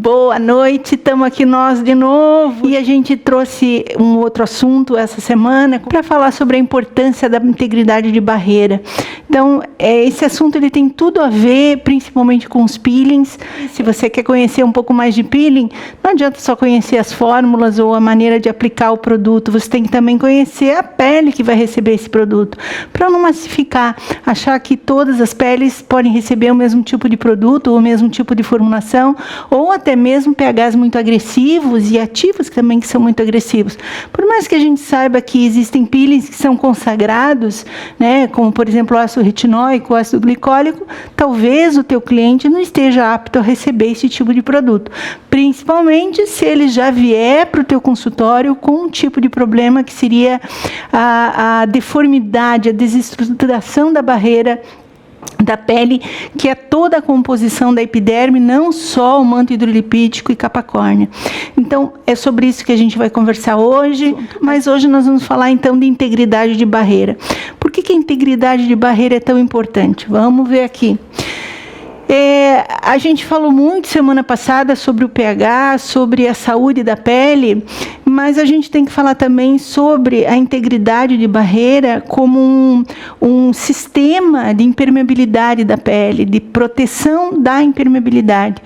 Boa noite, estamos aqui nós de novo e a gente trouxe um outro assunto essa semana para falar sobre a importância da integridade de barreira. Então, esse assunto ele tem tudo a ver, principalmente com os peelings. Se você quer conhecer um pouco mais de peeling, não adianta só conhecer as fórmulas ou a maneira de aplicar o produto, você tem que também conhecer a pele que vai receber esse produto, para não massificar, achar que todas as peles podem receber o mesmo tipo de produto, ou o mesmo tipo de formulação, ou até mesmo pHs muito agressivos e ativos também que são muito agressivos. Por mais que a gente saiba que existem peelings que são consagrados, né, como por exemplo o ácido retinóico, o ácido glicólico, talvez o teu cliente não esteja apto a receber esse tipo de produto, principalmente se ele já vier para o teu consultório com um tipo de problema que seria a deformidade, a desestruturação da barreira da pele, que é toda a composição da epiderme, não só o manto hidrolipídico e capa córnea. Então, é sobre isso que a gente vai conversar hoje, mas hoje nós vamos falar então de integridade de barreira. Por que a integridade de barreira é tão importante? Vamos ver aqui. A gente falou muito semana passada sobre o pH, sobre a saúde da pele, mas a gente tem que falar também sobre a integridade de barreira como um sistema de impermeabilidade da pele, de proteção da impermeabilidade.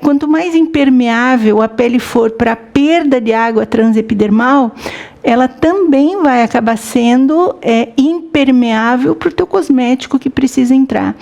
Quanto mais impermeável a pele for para a perda de água transepidermal, ela também vai acabar sendo impermeável para o teu cosmético que precisa entrar.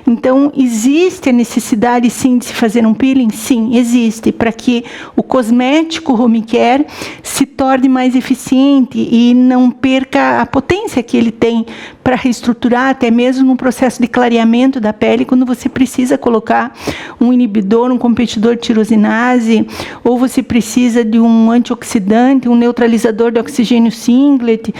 Então, existe a necessidade, sim, de se fazer um peeling? Sim, existe, para que o cosmético home care se torne mais eficiente e não perca a potência que ele tem para reestruturar, até mesmo no processo de clareamento da pele, quando você precisa colocar um inibidor, um competidor de tirosinase, ou você precisa de um antioxidante, um neutralizador de oxigênio singlet,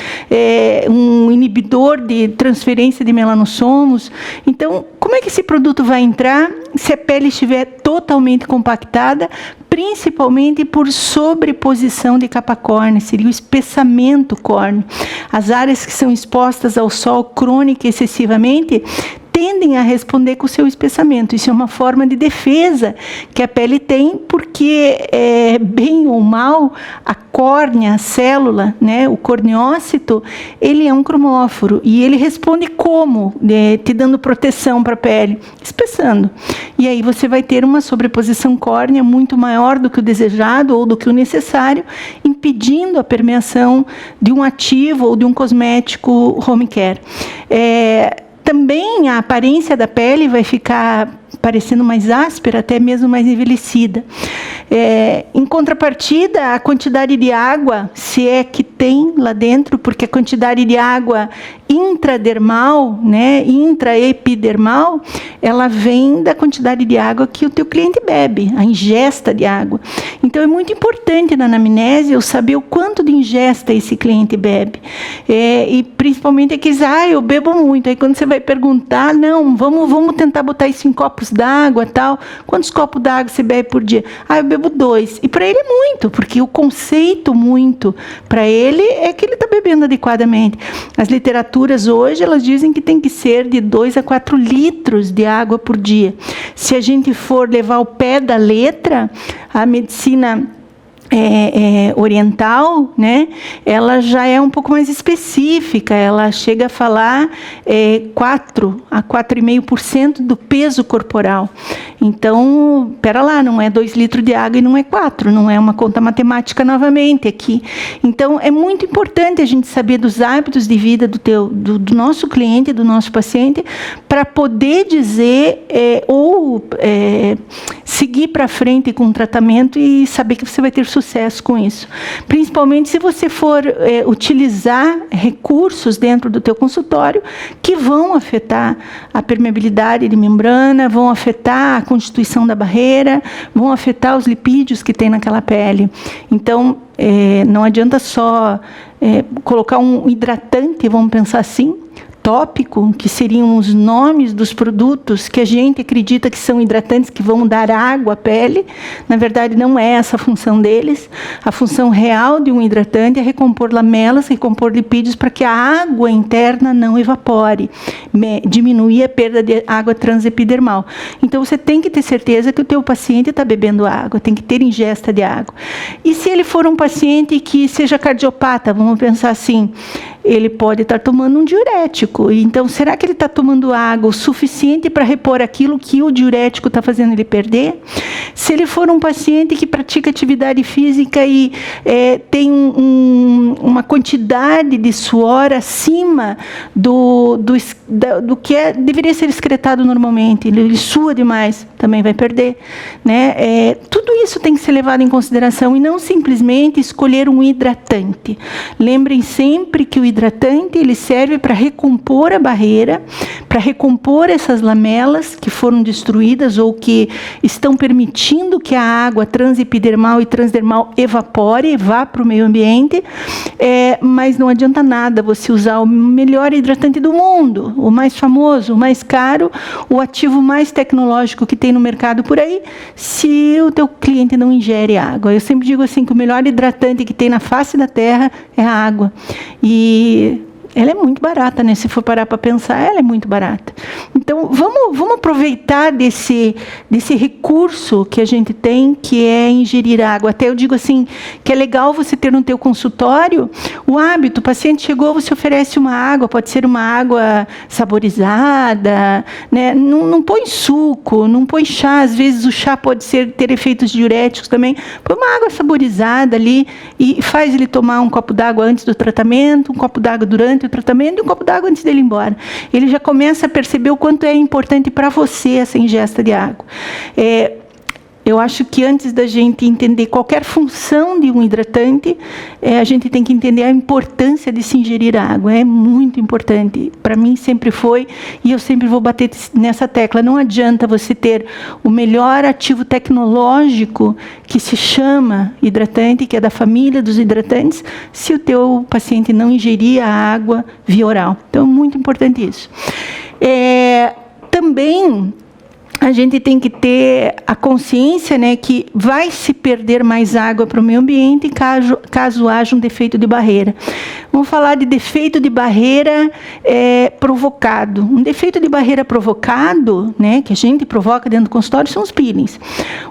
um inibidor de transferência de melanossomos. Então, como é que esse produto vai entrar se a pele estiver totalmente compactada, principalmente por sobreposição de capa córnea, seria o espessamento córneo. As áreas que são expostas ao sol crônica excessivamente tendem a responder com o seu espessamento. Isso é uma forma de defesa que a pele tem, porque, bem ou mal, a córnea, a célula, né, o corneócito, ele é um cromóforo e ele responde como? Te dando proteção para a pele? Espessando. E aí você vai ter uma sobreposição córnea muito maior do que o desejado ou do que o necessário, impedindo a permeação de um ativo ou de um cosmético home care. Também a aparência da pele vai ficar parecendo mais áspera, até mesmo mais envelhecida. Em contrapartida, a quantidade de água, se é que tem lá dentro, porque a quantidade de água intradermal, né, intraepidermal, ela vem da quantidade de água que o teu cliente bebe, a ingesta de água. Então, é muito importante na anamnese eu saber o quanto de ingesta esse cliente bebe. E principalmente aqueles, eu bebo muito. Aí quando você vai perguntar, não, vamos tentar botar isso em copos d'água, tal. Quantos copos d'água você bebe por dia? Eu bebo 2. E para ele é muito, porque o conceito muito para ele é que ele está bebendo adequadamente. As literaturas hoje, elas dizem que tem que ser de 2 a 4 litros de água por dia. Se a gente for levar ao pé da letra, a medicina oriental, né, ela já é um pouco mais específica, ela chega a falar 4 a 4,5% do peso corporal. Então, pera lá, não é 2 litros de água e não é 4, não é uma conta matemática novamente aqui. Então, é muito importante a gente saber dos hábitos de vida do nosso cliente, do nosso paciente, para poder dizer seguir para frente com o tratamento e saber que você vai ter sucesso com isso. Principalmente se você for utilizar recursos dentro do teu consultório que vão afetar a permeabilidade de membrana, vão afetar a constituição da barreira, vão afetar os lipídios que tem naquela pele. Então, não adianta só colocar um hidratante, vamos pensar assim, tópico, que seriam os nomes dos produtos que a gente acredita que são hidratantes, que vão dar água à pele. Na verdade, não é essa a função deles. A função real de um hidratante é recompor lamelas, recompor lipídios para que a água interna não evapore, diminuir a perda de água transepidermal. Então, você tem que ter certeza que o teu paciente está bebendo água, tem que ter ingesta de água. E se ele for um paciente que seja cardiopata, vamos pensar assim, ele pode estar tomando um diurético. Então, será que ele está tomando água o suficiente para repor aquilo que o diurético está fazendo ele perder? Se ele for um paciente que pratica atividade física e tem uma quantidade de suor acima do que deveria ser excretado normalmente, ele sua demais, também vai perder, né? Tudo isso tem que ser levado em consideração e não simplesmente escolher um hidratante. Lembrem sempre que o hidratante ele serve para recompor a barreira, para recompor essas lamelas que foram destruídas ou que estão permitindo que a água transepidermal e transdermal evapore, vá para o meio ambiente, mas não adianta nada você usar o melhor hidratante do mundo, o mais famoso, o mais caro, o ativo mais tecnológico que tem no mercado por aí, se o teu cliente não ingere água. Eu sempre digo assim, que o melhor hidratante que tem na face da terra é a água. E ela é muito barata, né? Se for parar para pensar, ela é muito barata. Então, vamos aproveitar desse recurso que a gente tem, que é ingerir água. Até eu digo assim, que é legal você ter no teu consultório o hábito, o paciente chegou, você oferece uma água, pode ser uma água saborizada, né? Não põe suco, não põe chá, às vezes o chá pode ter efeitos diuréticos também. Põe uma água saborizada ali e faz ele tomar um copo d'água antes do tratamento, um copo d'água durante o tratamento e um copo d'água antes dele ir embora. Ele já começa a perceber o quanto é importante para você essa ingesta de água. Eu acho que antes da gente entender qualquer função de um hidratante, a gente tem que entender a importância de se ingerir água. É muito importante. Para mim sempre foi, e eu sempre vou bater nessa tecla. Não adianta você ter o melhor ativo tecnológico que se chama hidratante, que é da família dos hidratantes, se o teu paciente não ingerir a água via oral. Então, é muito importante isso. Também a gente tem que ter a consciência, né, que vai se perder mais água para o meio ambiente caso haja um defeito de barreira. Vamos falar de defeito de barreira provocado. Um defeito de barreira provocado, né, que a gente provoca dentro do consultório, são os peelings.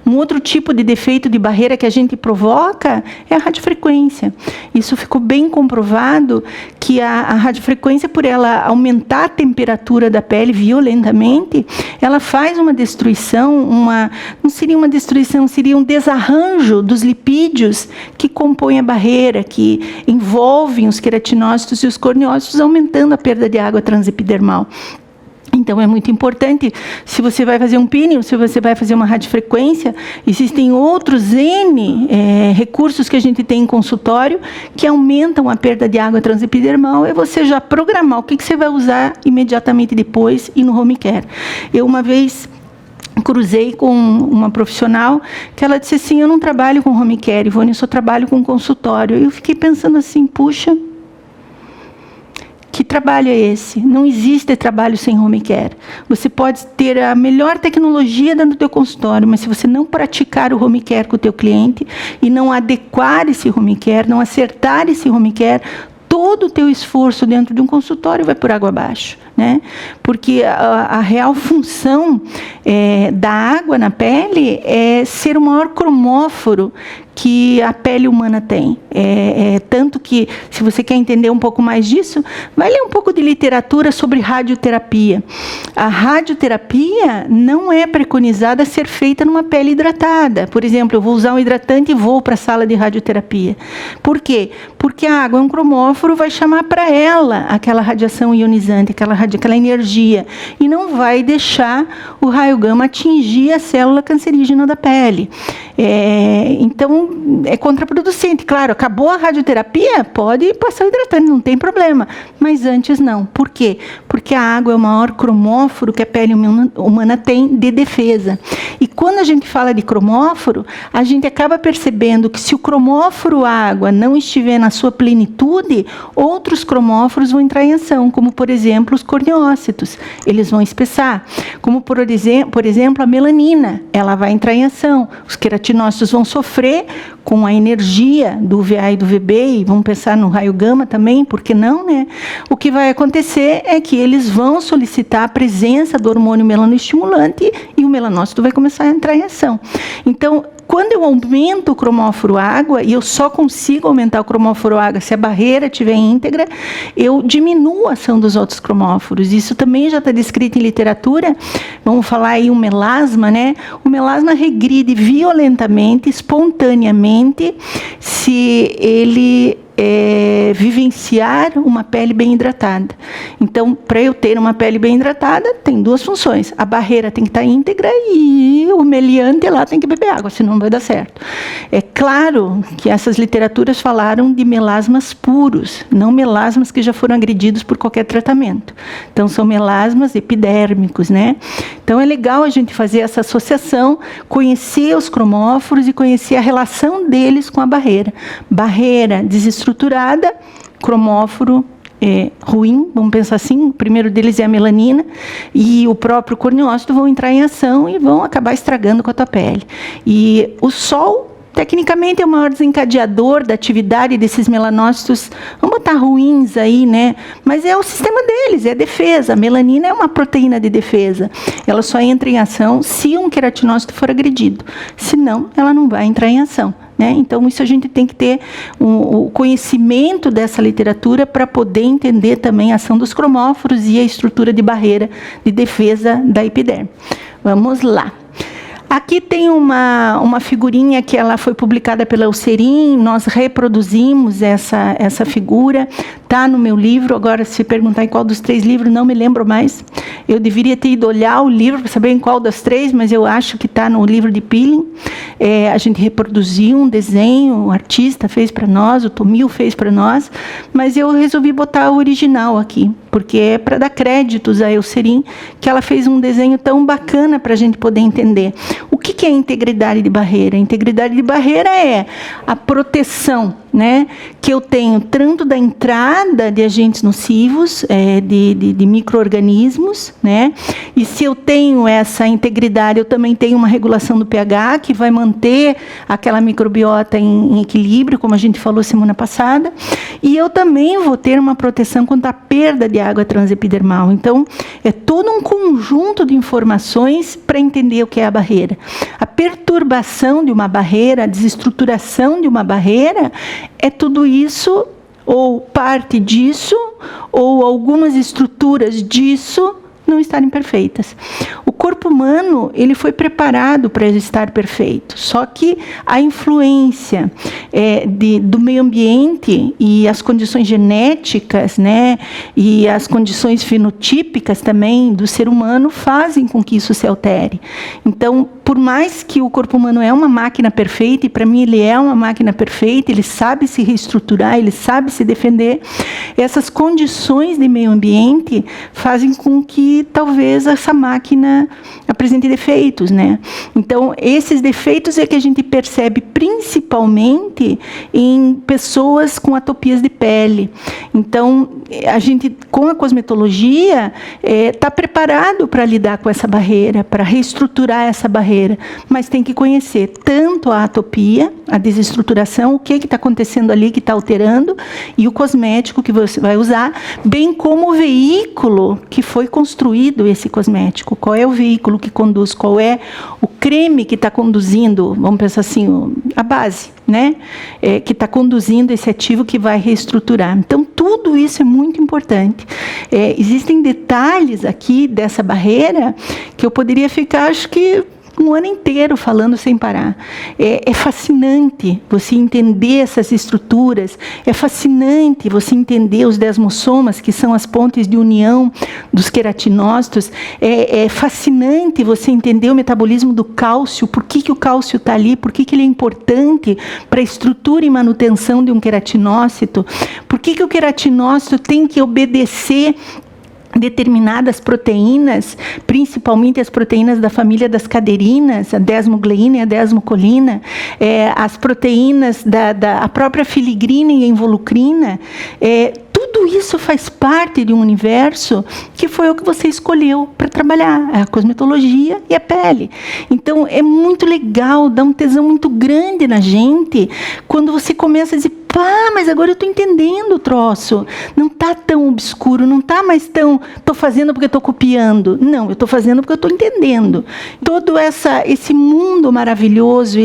Um outro tipo de defeito de barreira que a gente provoca é a radiofrequência. Isso ficou bem comprovado, que a radiofrequência, por ela aumentar a temperatura da pele violentamente, ela faz uma destruição, não seria uma destruição, seria um desarranjo dos lipídios que compõem a barreira, que envolvem os queratinócitos e os corneócitos, aumentando a perda de água transepidermal. Então, é muito importante, se você vai fazer um peeling, se você vai fazer uma radiofrequência, existem outros recursos que a gente tem em consultório que aumentam a perda de água transepidermal, é você já programar o que você vai usar imediatamente depois e no home care. Eu, uma vez, cruzei com uma profissional que ela disse assim, eu não trabalho com home care, Ivone, eu só trabalho com consultório. Eu fiquei pensando assim, puxa, que trabalho é esse? Não existe trabalho sem home care. Você pode ter a melhor tecnologia dentro do teu consultório, mas se você não praticar o home care com o teu cliente e não adequar esse home care, não acertar esse home care, todo o teu esforço dentro de um consultório vai por água abaixo, né? Porque a real função da água na pele é ser o maior cromóforo que a pele humana tem. Tanto que, se você quer entender um pouco mais disso, vai ler um pouco de literatura sobre radioterapia. A radioterapia não é preconizada a ser feita numa pele hidratada. Por exemplo, eu vou usar um hidratante e vou para a sala de radioterapia. Por quê? Porque a água é um cromóforo, vai chamar para ela aquela radiação ionizante, aquela energia, e não vai deixar o raio gama atingir a célula cancerígena da pele. Então, Então, é contraproducente. Claro, acabou a radioterapia, pode passar o hidratante, não tem problema. Mas antes não. Por quê? Porque a água é o maior cromóforo que a pele humana tem de defesa. E quando a gente fala de cromóforo, a gente acaba percebendo que se o cromóforo água não estiver na sua plenitude, outros cromóforos vão entrar em ação, como, por exemplo, os corneócitos. Eles vão espessar. Como, por exemplo, a melanina, ela vai entrar em ação. Os queratinócitos vão sofrer com a energia do UVA e do VB, e vamos pensar no raio gama também, por que não, né? O que vai acontecer é que eles vão solicitar a presença do hormônio melanoestimulante e o melanócito vai começar a entrar em ação. Então, quando eu aumento o cromóforo água, e eu só consigo aumentar o cromóforo água se a barreira estiver íntegra, eu diminuo a ação dos outros cromóforos. Isso também já está descrito em literatura. Vamos falar aí o melasma, né? O melasma regride violentamente, espontaneamente, se ele vivenciar uma pele bem hidratada. Então, para eu ter uma pele bem hidratada, tem duas funções. A barreira tem que estar íntegra e o meliante lá tem que beber água, senão não vai dar certo. É claro que essas literaturas falaram de melasmas puros, não melasmas que já foram agredidos por qualquer tratamento. Então, são melasmas epidérmicos, né? Então, é legal a gente fazer essa associação, conhecer os cromóforos e conhecer a relação deles com a barreira. Barreira desestruturada, cromóforo ruim, vamos pensar assim, o primeiro deles é a melanina, e o próprio corneócito vão entrar em ação e vão acabar estragando com a tua pele. E o sol, tecnicamente, é o maior desencadeador da atividade desses melanócitos, vamos botar ruins aí, né? Mas é o sistema deles, é a defesa. A melanina é uma proteína de defesa. Ela só entra em ação se um queratinócito for agredido. Senão, ela não vai entrar em ação. Então, isso a gente tem que ter o conhecimento dessa literatura para poder entender também a ação dos cromóforos e a estrutura de barreira de defesa da epiderme. Vamos lá. Aqui tem uma figurinha que ela foi publicada pela Eucerin, nós reproduzimos essa figura, está no meu livro. Agora, se perguntar em qual dos 3 livros, não me lembro mais. Eu deveria ter ido olhar o livro para saber em qual das 3, mas eu acho que está no livro de Peeling. A gente reproduziu um desenho, o artista fez para nós, o Tomil fez para nós, mas eu resolvi botar o original aqui, porque é para dar créditos a Eucerin, que ela fez um desenho tão bacana para a gente poder entender. O que é a integridade de barreira? A integridade de barreira é a proteção, né, que eu tenho tanto da entrada de agentes nocivos, de micro-organismos, né, e se eu tenho essa integridade, eu também tenho uma regulação do pH, que vai manter aquela microbiota em equilíbrio, como a gente falou semana passada, e eu também vou ter uma proteção contra a perda de água transepidermal. Então, é todo um conjunto de informações para entender o que é a barreira. A perturbação de uma barreira, a desestruturação de uma barreira, é tudo isso, ou parte disso, ou algumas estruturas disso não estarem perfeitas. O corpo humano, ele foi preparado para estar perfeito, só que a influência do meio ambiente e as condições genéticas, né, e as condições fenotípicas também do ser humano fazem com que isso se altere. Então, por mais que o corpo humano é uma máquina perfeita, e para mim ele é uma máquina perfeita, ele sabe se reestruturar, ele sabe se defender, essas condições de meio ambiente fazem com que talvez essa máquina apresente defeitos, né? Então, esses defeitos é que a gente percebe principalmente em pessoas com atopias de pele. Então, a gente, com a cosmetologia, está preparado para lidar com essa barreira, para reestruturar essa barreira, mas tem que conhecer tanto a atopia, a desestruturação, o que está acontecendo ali, que está alterando, e o cosmético que você vai usar, bem como o veículo que foi construído esse cosmético. Qual é o veículo que conduz? Qual é o creme que está conduzindo, vamos pensar assim, a base, né? Que está conduzindo esse ativo que vai reestruturar. Então, tudo isso é muito importante. Existem detalhes aqui dessa barreira que eu poderia ficar, acho que, um ano inteiro falando sem parar. É fascinante você entender essas estruturas, é fascinante você entender os desmossomas, que são as pontes de união dos queratinócitos, é fascinante você entender o metabolismo do cálcio, por que o cálcio está ali, por que ele é importante para a estrutura e manutenção de um queratinócito, por que o queratinócito tem que obedecer determinadas proteínas, principalmente as proteínas da família das caderinas, a desmogleína e a desmocolina, as proteínas a própria filigrina e a involucrina, tudo isso faz parte de um universo que foi o que você escolheu para trabalhar, a cosmetologia e a pele. Então, é muito legal, dá um tesão muito grande na gente, quando você começa a dizer, mas agora eu estou entendendo o troço. Não está tão obscuro, não está mais tão, estou fazendo porque estou copiando. Não, eu estou fazendo porque eu estou entendendo. Todo esse mundo maravilhoso,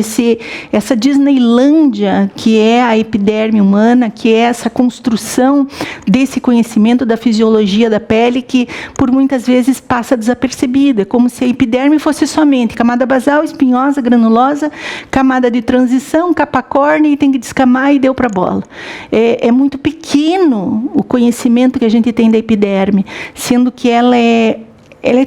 essa Disneylândia, que é a epiderme humana, que é essa construção desse conhecimento da fisiologia da pele, que por muitas vezes passa desapercebida, como se a epiderme fosse somente camada basal, espinhosa, granulosa, camada de transição, capa córnea, e tem que descamar e deu para bola. É muito pequeno o conhecimento que a gente tem da epiderme, sendo que ela é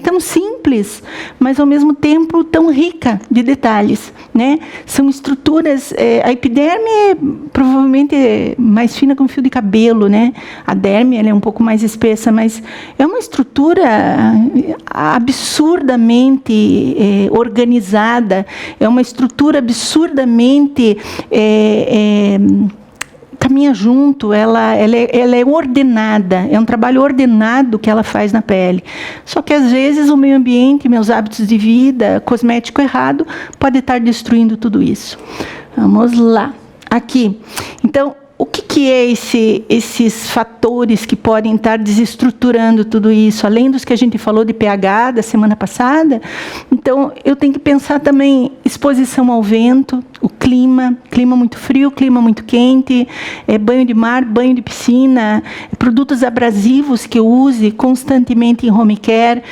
tão simples, mas ao mesmo tempo tão rica de detalhes, né? São estruturas, a epiderme é provavelmente mais fina que um fio de cabelo, né? A derme ela é um pouco mais espessa, mas é uma estrutura absurdamente organizada, é uma estrutura absurdamente caminha junto, ela é ordenada, é um trabalho ordenado que ela faz na pele. Só que às vezes o meio ambiente, meus hábitos de vida, cosmético errado, pode estar destruindo tudo isso. Vamos lá. Aqui. Então, o que é esses fatores que podem estar desestruturando tudo isso, além dos que a gente falou de pH da semana passada? Então, eu tenho que pensar também exposição ao vento, o clima muito frio, clima muito quente, banho de mar, banho de piscina, produtos abrasivos que eu use constantemente em home care,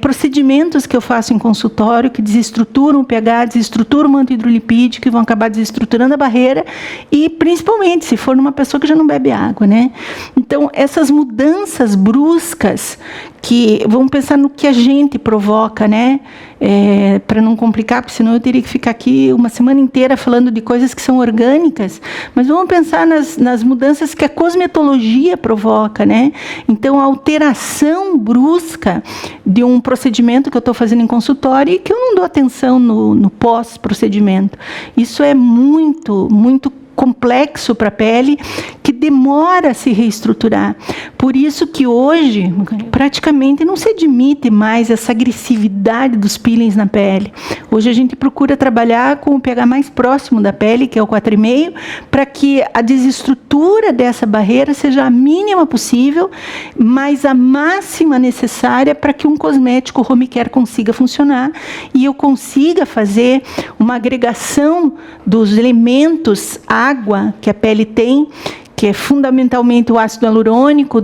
procedimentos que eu faço em consultório que desestruturam o pH, desestruturam o manto hidrolipídico e vão acabar desestruturando a barreira, e principalmente se for numa pessoa que já não bebe água, né? Então, essas mudanças bruscas, que vamos pensar no que a gente provoca, né? Para não complicar, porque senão eu teria que ficar aqui uma semana inteira falando de coisas que são orgânicas, mas vamos pensar nas mudanças que a cosmetologia provoca, né? Então, a alteração brusca de um procedimento que eu estou fazendo em consultório e que eu não dou atenção no pós-procedimento. Isso é muito, muito complexo para a pele, que demora a se reestruturar. Por isso que hoje, praticamente não se admite mais essa agressividade dos peelings na pele. Hoje a gente procura trabalhar com o pH mais próximo da pele, que é o 4,5, para que a desestrutura dessa barreira seja a mínima possível, mas a máxima necessária para que um cosmético home care consiga funcionar e eu consiga fazer uma agregação dos elementos água que a pele tem, que é fundamentalmente o ácido hialurônico,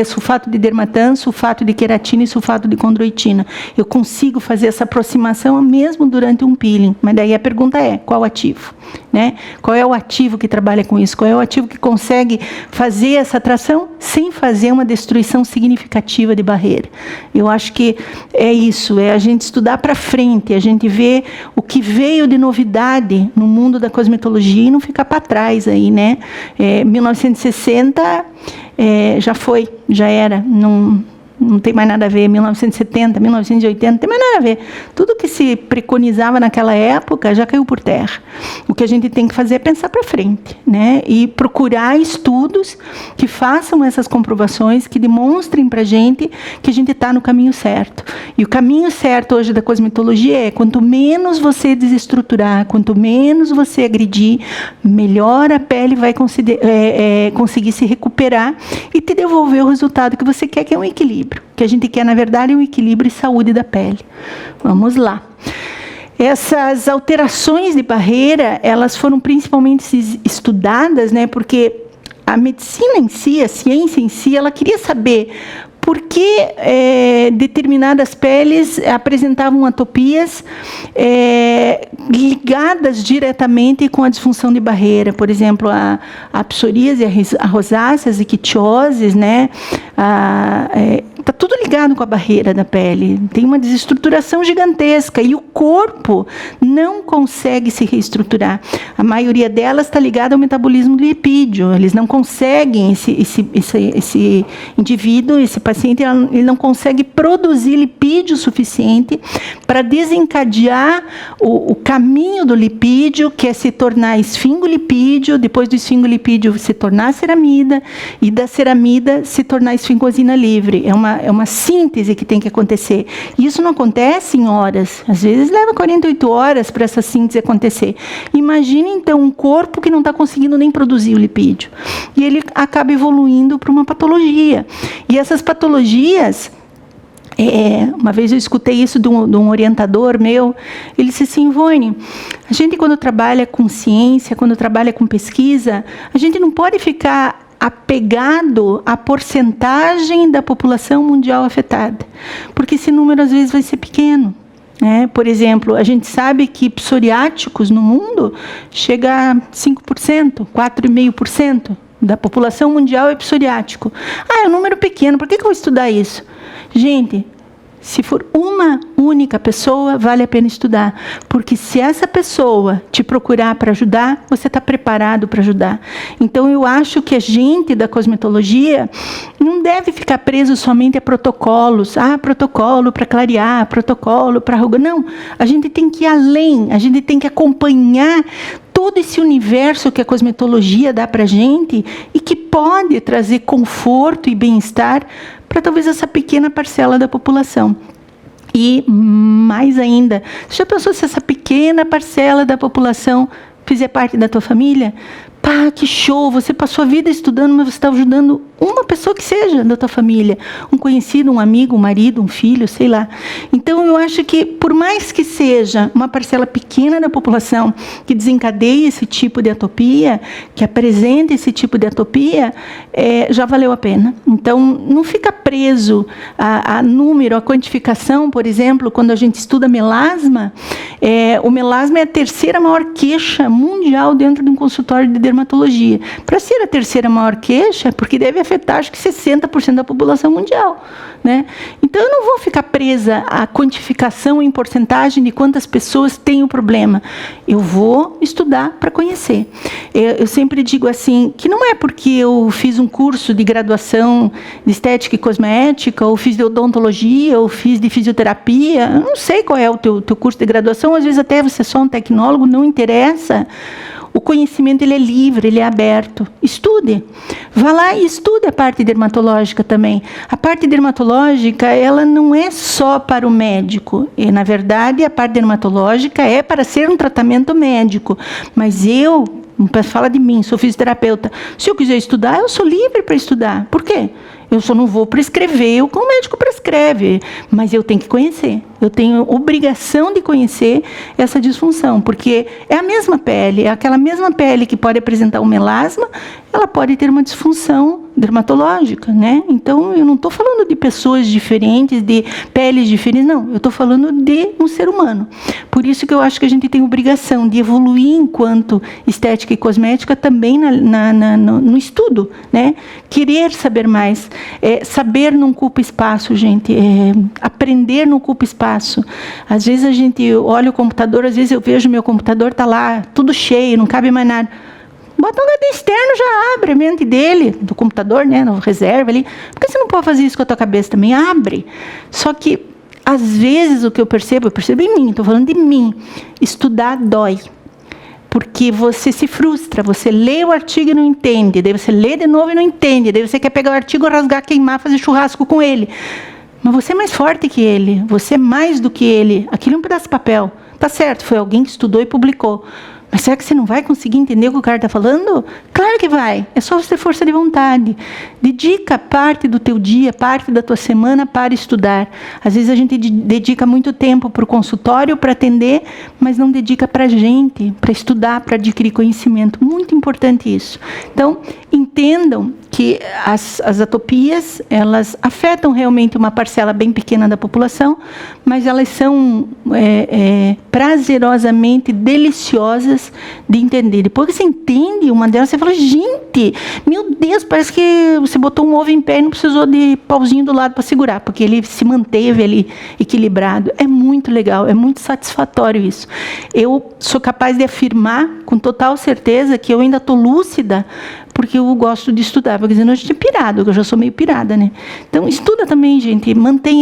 sulfato de dermatan, sulfato de queratina e sulfato de condroitina. Eu consigo fazer essa aproximação mesmo durante um peeling, mas daí a pergunta é, qual ativo? Né? Qual é o ativo que trabalha com isso? Qual é o ativo que consegue fazer essa atração sem fazer uma destruição significativa de barreira? Eu acho que é isso, é a gente estudar para frente, a gente ver o que veio de novidade no mundo da cosmetologia e não ficar para trás aí, né? 1960 já era, não tem mais nada a ver, 1970, 1980, não tem mais nada a ver. Tudo que se preconizava naquela época já caiu por terra. O que a gente tem que fazer é pensar para frente, né? E procurar estudos que façam essas comprovações, que demonstrem para a gente que a gente está no caminho certo. E o caminho certo hoje da cosmetologia é, quanto menos você desestruturar, quanto menos você agredir, melhor a pele vai conseguir se recuperar e te devolver o resultado que você quer, que é um equilíbrio. O que a gente quer, na verdade, é um equilíbrio e saúde da pele. Vamos lá. Essas alterações de barreira, elas foram principalmente estudadas, né, porque a medicina em si, a ciência em si, ela queria saber por que determinadas peles apresentavam atopias ligadas diretamente com a disfunção de barreira. Por exemplo, a psoríase, a rosácea, as ictioses, né? Está tudo ligado com a barreira da pele. Tem uma desestruturação gigantesca e o corpo não consegue se reestruturar. A maioria delas está ligada ao metabolismo do lipídio. Eles não conseguem, esse indivíduo, esse paciente, ele não consegue produzir lipídio suficiente para desencadear o caminho do lipídio, que é se tornar esfingolipídio, depois do esfingolipídio se tornar ceramida, e da ceramida se tornar esfingosina livre. É uma síntese que tem que acontecer. E isso não acontece em horas. Às vezes leva 48 horas para essa síntese acontecer. Imagine, então, um corpo que não está conseguindo nem produzir o lipídio. E ele acaba evoluindo para uma patologia. E essas patologias... uma vez eu escutei isso de um orientador meu, ele disse assim: Ivone, a gente quando trabalha com ciência, quando trabalha com pesquisa, a gente não pode ficar apegado à porcentagem da população mundial afetada, porque esse número às vezes vai ser pequeno. Por exemplo, a gente sabe que psoriáticos no mundo chega a 5%, 4,5% da população mundial é psoriático. É um número pequeno, por que eu vou estudar isso? Gente, se for uma única pessoa, vale a pena estudar. Porque se essa pessoa te procurar para ajudar, você está preparado para ajudar. Então, eu acho que a gente da cosmetologia não deve ficar preso somente a protocolos. Protocolo para clarear, protocolo para ruga. Não, a gente tem que ir além, a gente tem que acompanhar todo esse universo que a cosmetologia dá para a gente e que pode trazer conforto e bem-estar para talvez essa pequena parcela da população. E mais ainda, você já pensou se essa pequena parcela da população fizer parte da tua família? Que show, você passou a vida estudando, mas você está ajudando uma pessoa que seja da tua família, um conhecido, um amigo, um marido, um filho, sei lá. Então, eu acho que, por mais que seja uma parcela pequena da população que desencadeie esse tipo de atopia, que apresente esse tipo de atopia, já valeu a pena. Então, não fica preso a número, a quantificação. Por exemplo, quando a gente estuda melasma, o melasma é a terceira maior queixa mundial dentro de um consultório de dermatologia. Para ser a terceira maior queixa, porque deve afetar, acho que 60% da população mundial, né? Então, eu não vou ficar presa à quantificação em porcentagem de quantas pessoas têm o problema. Eu vou estudar para conhecer. Eu sempre digo assim, que não é porque eu fiz um curso de graduação de estética e cosmética, ou fiz de odontologia, ou fiz de fisioterapia, eu não sei qual é o teu curso de graduação, às vezes até você é só um tecnólogo, não interessa. O conhecimento, ele é livre, ele é aberto. Estude. Vá lá e estude a parte dermatológica também. A parte dermatológica, ela não é só para o médico. E, na verdade, a parte dermatológica é para ser um tratamento médico. Mas eu, fala de mim, sou fisioterapeuta. Se eu quiser estudar, eu sou livre para estudar. Por quê? Eu só não vou prescrever o que o médico prescreve, mas eu tenho que conhecer. Eu tenho obrigação de conhecer essa disfunção, porque é a mesma pele, é aquela mesma pele que pode apresentar um melasma, ela pode ter uma disfunção dermatológica, né? Então, eu não estou falando de pessoas diferentes, de peles diferentes, não. Eu estou falando de um ser humano. Por isso que eu acho que a gente tem obrigação de evoluir enquanto estética e cosmética também no estudo, né? Querer saber mais. Saber não ocupa espaço, gente. Aprender não ocupa espaço. Às vezes a gente olha o computador, às vezes eu vejo meu computador, está lá, tudo cheio, não cabe mais nada. Bota um HD externo, já abre a mente dele, do computador, né, no reserva ali. Por que você não pode fazer isso com a tua cabeça também? Abre. Só que, às vezes, o que eu percebo em mim, estou falando de mim, estudar dói. Porque você se frustra, você lê o artigo e não entende, daí você lê de novo e não entende, daí você quer pegar o artigo, rasgar, queimar, fazer churrasco com ele. Mas você é mais forte que ele, você é mais do que ele. Aquilo é um pedaço de papel. Tá certo, foi alguém que estudou e publicou. Mas será que você não vai conseguir entender o que o cara está falando? Claro que vai. É só você ter força de vontade. Dedica parte do teu dia, parte da tua semana para estudar. Às vezes a gente dedica muito tempo para o consultório, para atender, mas não dedica para a gente, para estudar, para adquirir conhecimento. Muito importante isso. Então, entendam que que as atopias, elas afetam realmente uma parcela bem pequena da população, mas elas são prazerosamente deliciosas de entender. Depois que você entende uma delas, você fala, gente, meu Deus, parece que você botou um ovo em pé e não precisou de pauzinho do lado para segurar, porque ele se manteve ali equilibrado. É muito legal, é muito satisfatório isso. Eu sou capaz de afirmar com total certeza que eu ainda estou lúcida, porque eu gosto de estudar, porque senão a gente é pirado, eu já sou meio pirada, né? Então, estuda também, gente,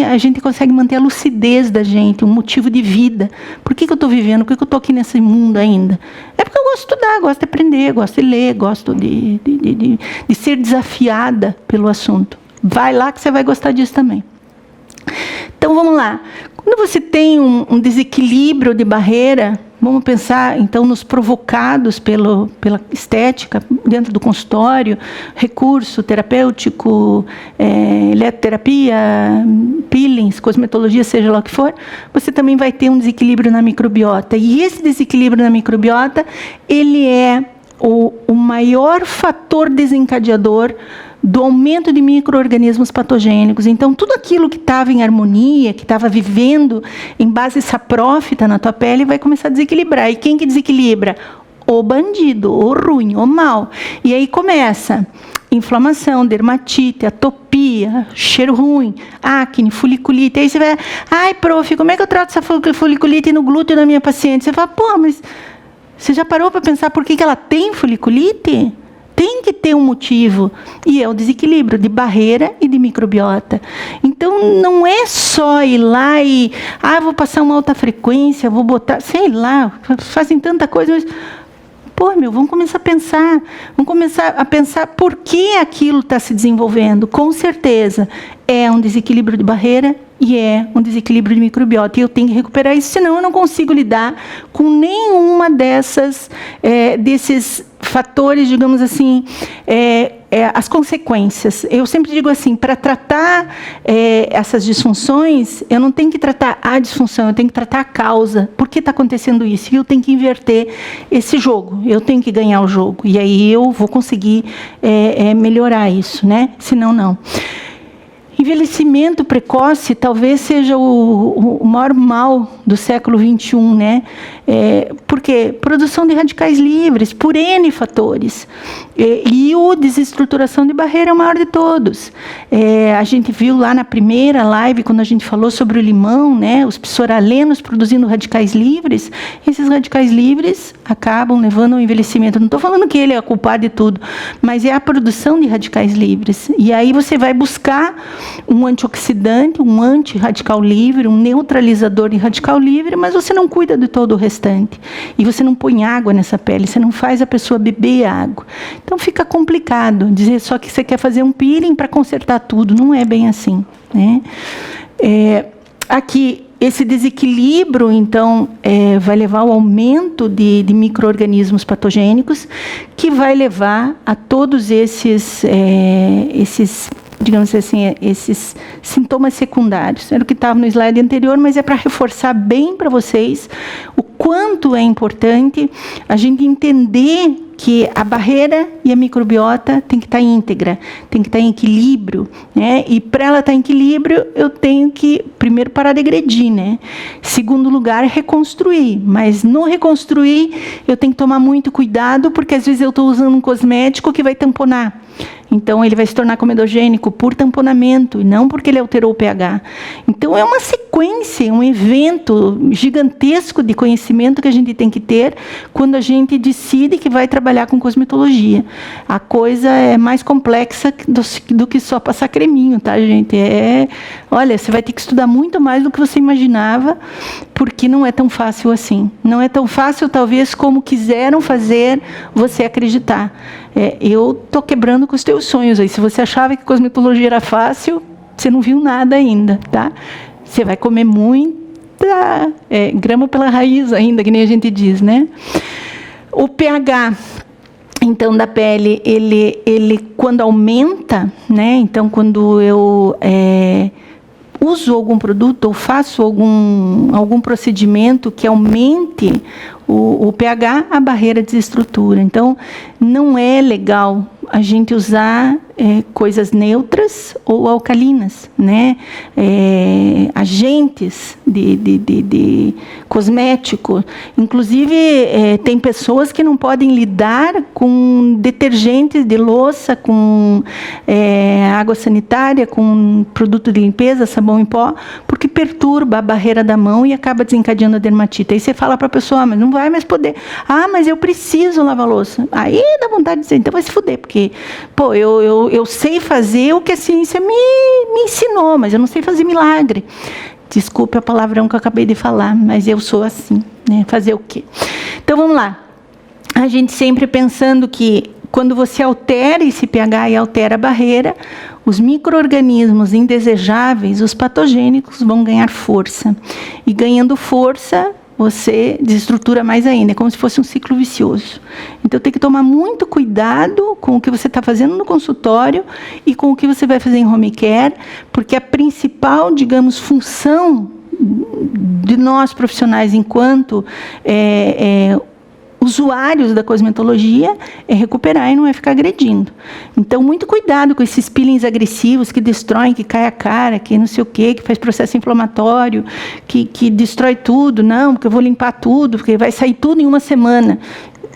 a gente consegue manter a lucidez da gente, um motivo de vida. Por que eu estou vivendo? Por que eu estou aqui nesse mundo ainda? É porque eu gosto de estudar, gosto de aprender, gosto de ler, gosto de ser desafiada pelo assunto. Vai lá que você vai gostar disso também. Então, vamos lá. Quando você tem um desequilíbrio de barreira, vamos pensar, então, nos provocados pela estética, dentro do consultório, recurso terapêutico, eletroterapia, peelings, cosmetologia, seja lá o que for, você também vai ter um desequilíbrio na microbiota. E esse desequilíbrio na microbiota, ele é o maior fator desencadeador do aumento de micro-organismos patogênicos. Então, tudo aquilo que estava em harmonia, que estava vivendo em base saprófita na tua pele, vai começar a desequilibrar. E quem que desequilibra? O bandido, o ruim, o mal. E aí começa inflamação, dermatite, atopia, cheiro ruim, acne, foliculite. Aí você vai, ai, prof, como é que eu trato essa foliculite no glúteo da minha paciente? Você fala, pô, mas você já parou para pensar por que ela tem foliculite? Tem que ter um motivo, e é o desequilíbrio de barreira e de microbiota. Então, não é só ir lá e, vou passar uma alta frequência, vou botar, sei lá, fazem tanta coisa, mas, vamos começar a pensar por que aquilo está se desenvolvendo. Com certeza, é um desequilíbrio de barreira e é um desequilíbrio de microbiota. E eu tenho que recuperar isso, senão eu não consigo lidar com nenhuma desses fatores, digamos assim, as consequências. Eu sempre digo assim, para tratar essas disfunções, eu não tenho que tratar a disfunção, eu tenho que tratar a causa. Por que está acontecendo isso? E eu tenho que inverter esse jogo, eu tenho que ganhar o jogo. E aí eu vou conseguir melhorar isso, né? Senão, não. Envelhecimento precoce talvez seja o maior mal do século XXI, né? Por quê? Produção de radicais livres, por N fatores. E a desestruturação de barreira é o maior de todos. A gente viu lá na primeira live, quando a gente falou sobre o limão, né? Os psoralenos produzindo radicais livres. Esses radicais livres acabam levando ao envelhecimento. Não estou falando que ele é a culpada de tudo, mas é a produção de radicais livres. E aí você vai buscar um antioxidante, um antirradical livre, um neutralizador de radical livre, mas você não cuida de todo o restante. E você não põe água nessa pele, você não faz a pessoa beber água. Então fica complicado dizer só que você quer fazer um peeling para consertar tudo. Não é bem assim, né? Aqui, esse desequilíbrio, então, vai levar ao aumento de micro-organismos patogênicos, que vai levar a todos esses digamos assim, esses sintomas secundários. Era o que estava no slide anterior, mas é para reforçar bem para vocês o quanto é importante a gente entender que a barreira e a microbiota tem que estar íntegra, tem que estar em equilíbrio, né? E para ela estar em equilíbrio, eu tenho que, primeiro, parar de agredir, né? Segundo lugar, reconstruir. Mas no reconstruir, eu tenho que tomar muito cuidado, porque às vezes eu estou usando um cosmético que vai tamponar. Então, ele vai se tornar comedogênico por tamponamento, e não porque ele alterou o pH. Então, é uma sequência, um evento gigantesco de conhecimento que a gente tem que ter quando a gente decide que vai trabalhar com cosmetologia. A coisa é mais complexa do que só passar creminho, tá, gente? Olha, você vai ter que estudar muito mais do que você imaginava, porque não é tão fácil assim. Não é tão fácil, talvez, como quiseram fazer você acreditar. Eu estou quebrando com os teus sonhos aí. Se você achava que cosmetologia era fácil, você não viu nada ainda, tá? Você vai comer muita grama pela raiz ainda, que nem a gente diz, né? O pH, então, da pele, ele quando aumenta, né? Então, quando eu uso algum produto ou faço algum procedimento que aumente o pH, a barreira desestrutura. Então, não é legal a gente usar coisas neutras ou alcalinas, né? Agentes de cosmético. Inclusive, tem pessoas que não podem lidar com detergentes de louça, com água sanitária, com produto de limpeza, sabão em pó, porque perturba a barreira da mão e acaba desencadeando a dermatite. Aí você fala para a pessoa, mas não vai mais poder. Ah, mas eu preciso lavar louça. Aí dá vontade de dizer, então vai se fuder, porque, pô, eu sei fazer o que a ciência me ensinou, mas eu não sei fazer milagre. Desculpe a palavrão que eu acabei de falar, mas eu sou assim, né? Fazer o quê? Então, vamos lá. A gente sempre pensando que quando você altera esse pH e altera a barreira, os micro-organismos indesejáveis, os patogênicos, vão ganhar força. E ganhando força, você desestrutura mais ainda, é como se fosse um ciclo vicioso. Então, tem que tomar muito cuidado com o que você está fazendo no consultório e com o que você vai fazer em home care, porque a principal, digamos, função de nós profissionais enquanto usuários da cosmetologia é recuperar e não é ficar agredindo. Então, muito cuidado com esses peelings agressivos que destroem, que cai a cara, que não sei o quê, que faz processo inflamatório, que destrói tudo. Não, porque eu vou limpar tudo, porque vai sair tudo em uma semana.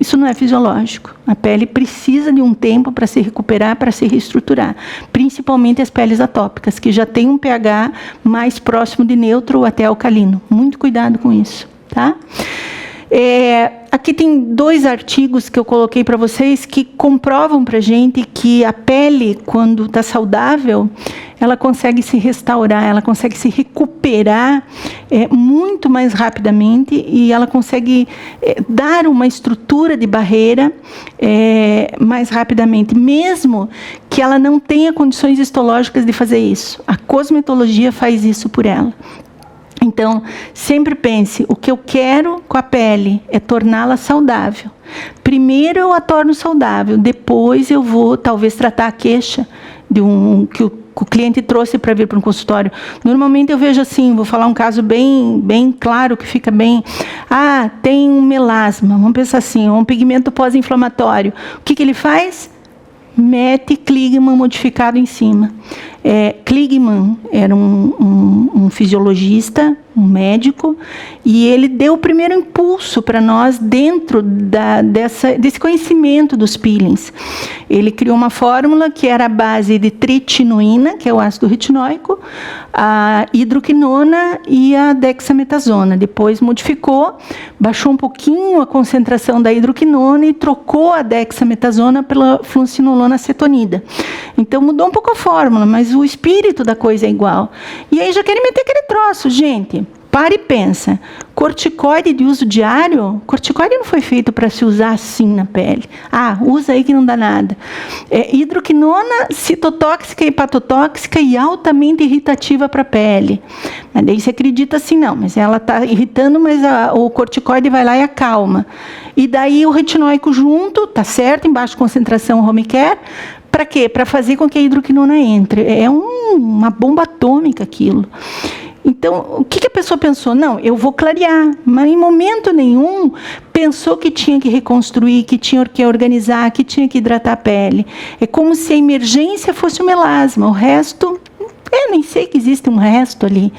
Isso não é fisiológico. A pele precisa de um tempo para se recuperar, para se reestruturar. Principalmente as peles atópicas, que já têm um pH mais próximo de neutro ou até alcalino. Muito cuidado com isso, tá? Aqui tem 2 artigos que eu coloquei para vocês que comprovam para a gente que a pele, quando está saudável, ela consegue se restaurar, ela consegue se recuperar muito mais rapidamente e ela consegue dar uma estrutura de barreira mais rapidamente, mesmo que ela não tenha condições histológicas de fazer isso. A cosmetologia faz isso por ela. Então, sempre pense, o que eu quero com a pele é torná-la saudável. Primeiro eu a torno saudável, depois eu vou talvez tratar a queixa que o cliente trouxe para vir para um consultório. Normalmente eu vejo assim, vou falar um caso bem claro, que fica bem... Ah, tem um melasma, vamos pensar assim, um pigmento pós-inflamatório. O que ele faz? Mete Kligman modificado em cima. Kligman era um fisiologista, um médico, e ele deu o primeiro impulso para nós dentro desse conhecimento dos peelings. Ele criou uma fórmula que era a base de tretinoína, que é o ácido retinóico, a hidroquinona e a dexametasona. Depois modificou, baixou um pouquinho a concentração da hidroquinona e trocou a dexametasona pela fluocinolona acetonida. Então mudou um pouco a fórmula, mas o espírito da coisa é igual. E aí já querem meter aquele troço, gente. Para e pensa. Corticoide de uso diário? Corticoide não foi feito para se usar assim na pele. Ah, usa aí que não dá nada. Hidroquinona citotóxica, hepatotóxica e altamente irritativa para a pele. Mas daí você acredita assim, não, mas ela está irritando, mas o corticoide vai lá e acalma. E daí o retinóico junto, tá certo, em baixa concentração home care. Para quê? Para fazer com que a hidroquinona entre. É uma bomba atômica aquilo. Então, o que a pessoa pensou? Não, eu vou clarear, mas em momento nenhum pensou que tinha que reconstruir, que tinha que organizar, que tinha que hidratar a pele. É como se a emergência fosse o melasma, o resto... nem sei que existe um resto ali.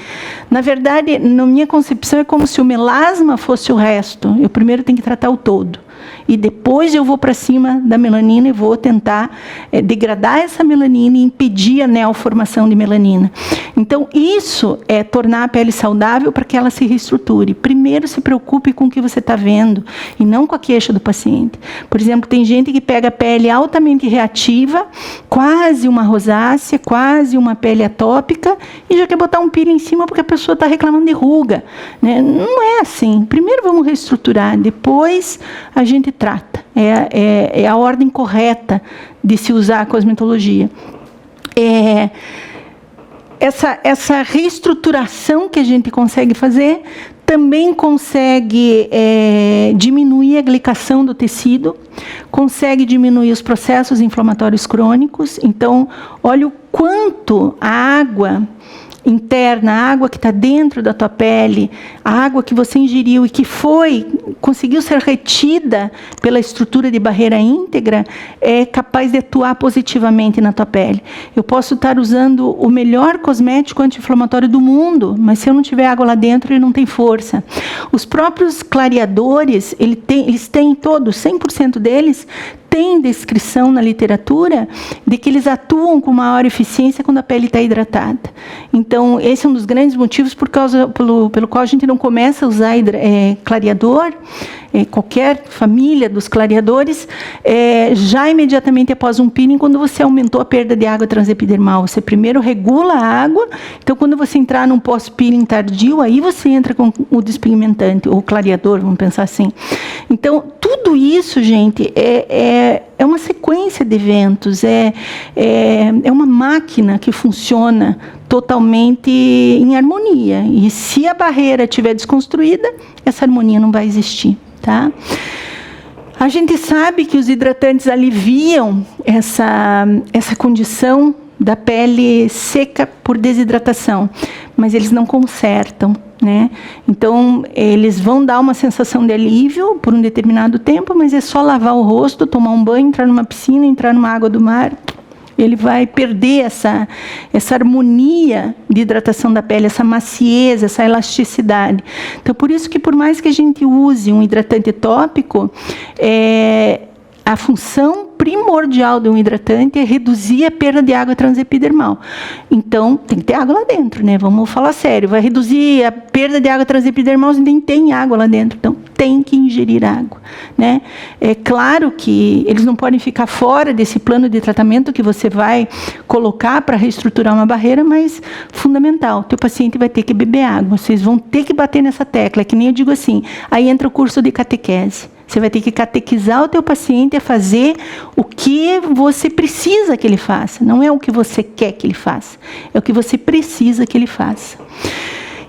Na verdade, na minha concepção, é como se o melasma fosse o resto. Eu primeiro tenho que tratar o todo. E depois eu vou para cima da melanina e vou tentar degradar essa melanina e impedir a neoformação de melanina. Então, isso é tornar a pele saudável para que ela se reestruture. Primeiro, se preocupe com o que você está vendo e não com a queixa do paciente. Por exemplo, tem gente que pega a pele altamente reativa, quase uma rosácea, quase uma pele atópica, e já quer botar um peeling em cima porque a pessoa está reclamando de ruga, né? Não é assim. Primeiro vamos reestruturar, depois a gente trata. É a ordem correta de se usar a cosmetologia. Essa reestruturação que a gente consegue fazer também consegue diminuir a glicação do tecido, consegue diminuir os processos inflamatórios crônicos. Então, olha o quanto a água interna, a água que está dentro da tua pele, a água que você ingeriu e que conseguiu ser retida pela estrutura de barreira íntegra, é capaz de atuar positivamente na tua pele. Eu posso estar usando o melhor cosmético anti-inflamatório do mundo, mas se eu não tiver água lá dentro, ele não tem força. Os próprios clareadores, eles têm todos, 100% deles, tem descrição na literatura de que eles atuam com maior eficiência quando a pele está hidratada. Então, esse é um dos grandes motivos pelo qual a gente não começa a usar clareador, qualquer família dos clareadores, já imediatamente após um peeling, quando você aumentou a perda de água transepidermal. Você primeiro regula a água, então quando você entrar num pós-peeling tardio, aí você entra com o despigmentante, ou clareador, vamos pensar assim. Então, tudo isso, gente, é uma sequência de eventos, é uma máquina que funciona totalmente em harmonia. E se a barreira estiver desconstruída, essa harmonia não vai existir, tá? A gente sabe que os hidratantes aliviam essa condição da pele seca por desidratação, mas eles não consertam, né? Então, eles vão dar uma sensação de alívio por um determinado tempo, mas é só lavar o rosto, tomar um banho, entrar numa piscina, entrar numa água do mar, ele vai perder essa harmonia de hidratação da pele, essa maciez, essa elasticidade. Então, por isso que por mais que a gente use um hidratante tópico, a função primordial de um hidratante é reduzir a perda de água transepidermal. Então, tem que ter água lá dentro, né? Vamos falar sério. Vai reduzir a perda de água transepidermal se nem tem água lá dentro. Então, tem que ingerir água, né? É claro que eles não podem ficar fora desse plano de tratamento que você vai colocar para reestruturar uma barreira, mas fundamental. O teu paciente vai ter que beber água. Vocês vão ter que bater nessa tecla. É que nem eu digo assim, aí entra o curso de catequese. Você vai ter que catequizar o teu paciente a fazer o que você precisa que ele faça. Não é o que você quer que ele faça. É o que você precisa que ele faça.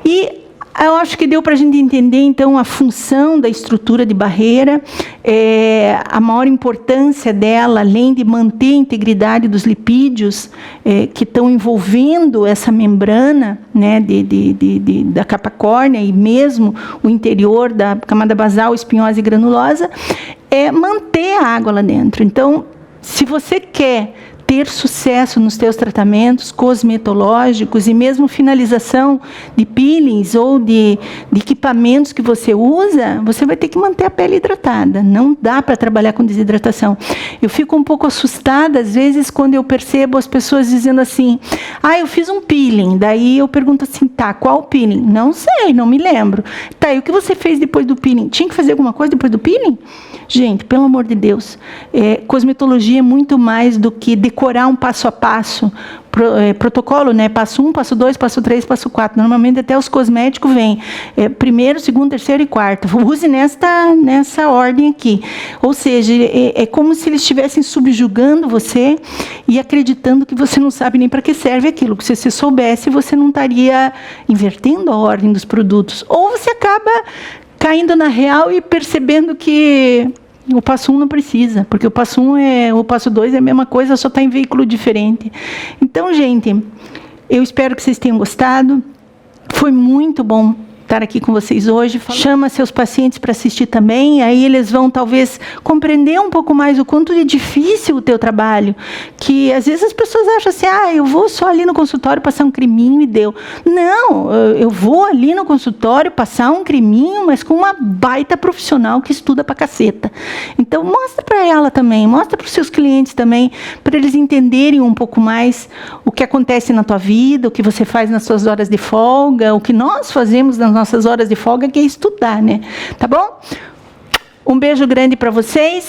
E eu acho que deu para a gente entender, então, a função da estrutura de barreira, a maior importância dela, além de manter a integridade dos lipídios que estão envolvendo essa membrana, né, da capa córnea e mesmo o interior da camada basal, espinhosa e granulosa, é manter a água lá dentro. Então, se você quer ter sucesso nos teus tratamentos cosmetológicos e mesmo finalização de peelings ou de equipamentos que você usa, você vai ter que manter a pele hidratada. Não dá para trabalhar com desidratação. Eu fico um pouco assustada, às vezes, quando eu percebo as pessoas dizendo assim, eu fiz um peeling. Daí eu pergunto assim, tá, qual peeling? Não sei, não me lembro. Tá, e o que você fez depois do peeling? Tinha que fazer alguma coisa depois do peeling? Gente, pelo amor de Deus, cosmetologia é muito mais do que decorar um passo a passo, protocolo, né? Passo 1, passo 2, passo 3, passo 4. Normalmente até os cosméticos vêm primeiro, segundo, terceiro e quarto. Use nessa ordem aqui. Ou seja, é como se eles estivessem subjugando você e acreditando que você não sabe nem para que serve aquilo. Que se você soubesse, você não estaria invertendo a ordem dos produtos. Ou você acaba caindo na real e percebendo que o passo 1 não precisa, porque o passo 1 o passo 2 é a mesma coisa, só está em veículo diferente. Então, gente, eu espero que vocês tenham gostado. Foi muito bom estar aqui com vocês hoje. Chama seus pacientes para assistir também, aí eles vão talvez compreender um pouco mais o quanto é difícil o teu trabalho, que às vezes as pessoas acham assim, eu vou só ali no consultório passar um creminho e deu. Não, eu vou ali no consultório passar um creminho, mas com uma baita profissional que estuda pra caceta. Então mostra para ela também, mostra para os seus clientes também, para eles entenderem um pouco mais o que acontece na tua vida, o que você faz nas suas horas de folga, o que nós fazemos nas nossas horas de folga, que é estudar, né? Tá bom? Um beijo grande para vocês.